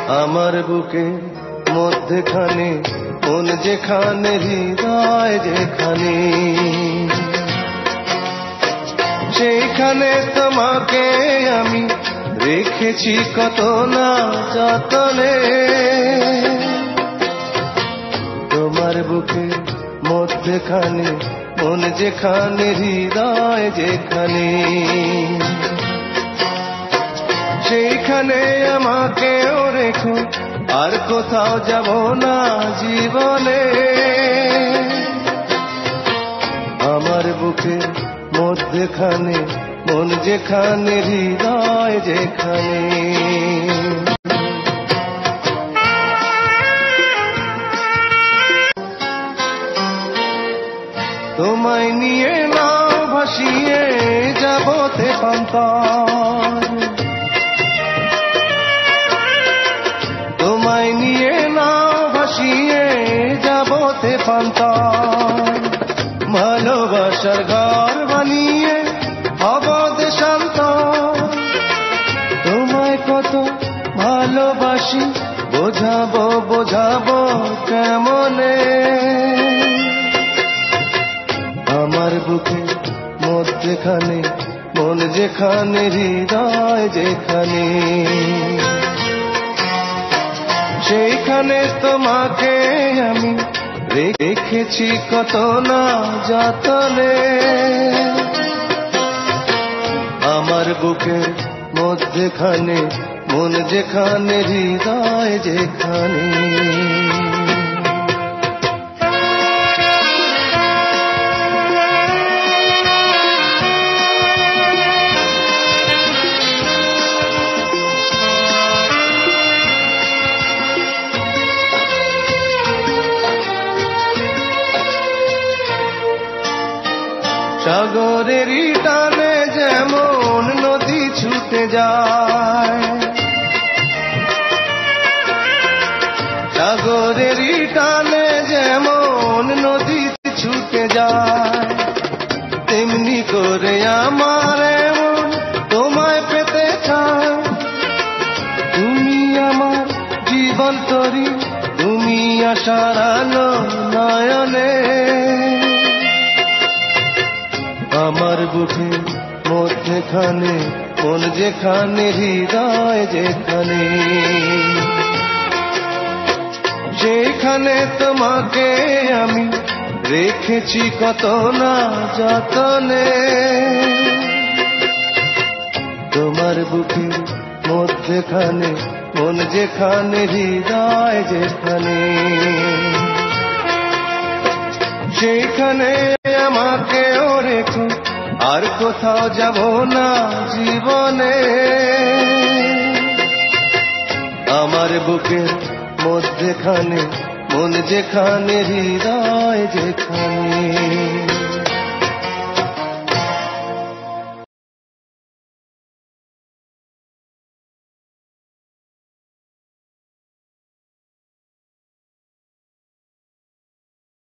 আমার বুকে মধ্যখানে মন যেখানে হৃদয় যেখানে, সেইখানে তোমাকে আমি রেখেছি কত না যতনে। তোমার বুকে মধ্যখানে মন যেখানে হৃদয় যেখানে, সেইখানে আমাকেও রেখো, আর কোথাও যাব না জীবনে। আমার বুকে মধ্যখানে মন যেখানে হৃদয় যেখানে। তোমায় নিয়ে নাও ভাসিয়ে যাব তেপান্তর, তোমায় নিয়ে নাও ভাসিয়ে যাব তেপান্তর। ভালোবাসার ঘর বানিয়ে হব দেশান্তর। তোমায় কত ভালোবাসি বোঝাবো বোঝাবো কেমনে। আমার বুকে মধ্যখানে মন যেখানে হৃদয় যেখানে, সেইখানে তোমাকে আমি রেখেছি কত না যতনে। আমার বুকের মধ্যখানে মন যেখানে হৃদয় যেখানে। সাগরেরই টানে যেমন নদী ছুটে যায়, সাগরেরই টানে যেমন নদী ছুটে যায়, তেমনি করে আমার এমন তোমায় পেতে চায়। তুমি আমার জীবন তরি, তুমি আশার আলো নয়নে। আমার বুকে মধ্যখানে মন যেখানে হৃদয় যেখানে, যেখানে তোমাকে আমি রেখেছি কত না যতনে। তোমার বুকে মধ্যখানে মন যেখানে হৃদয় যেখানে, সেইখানে আমাকেও রেখো, আর কোথাও যাব না জীবনে। আমার বুকের মধ্যখানে মন যেখানে হৃদয় যেখানে।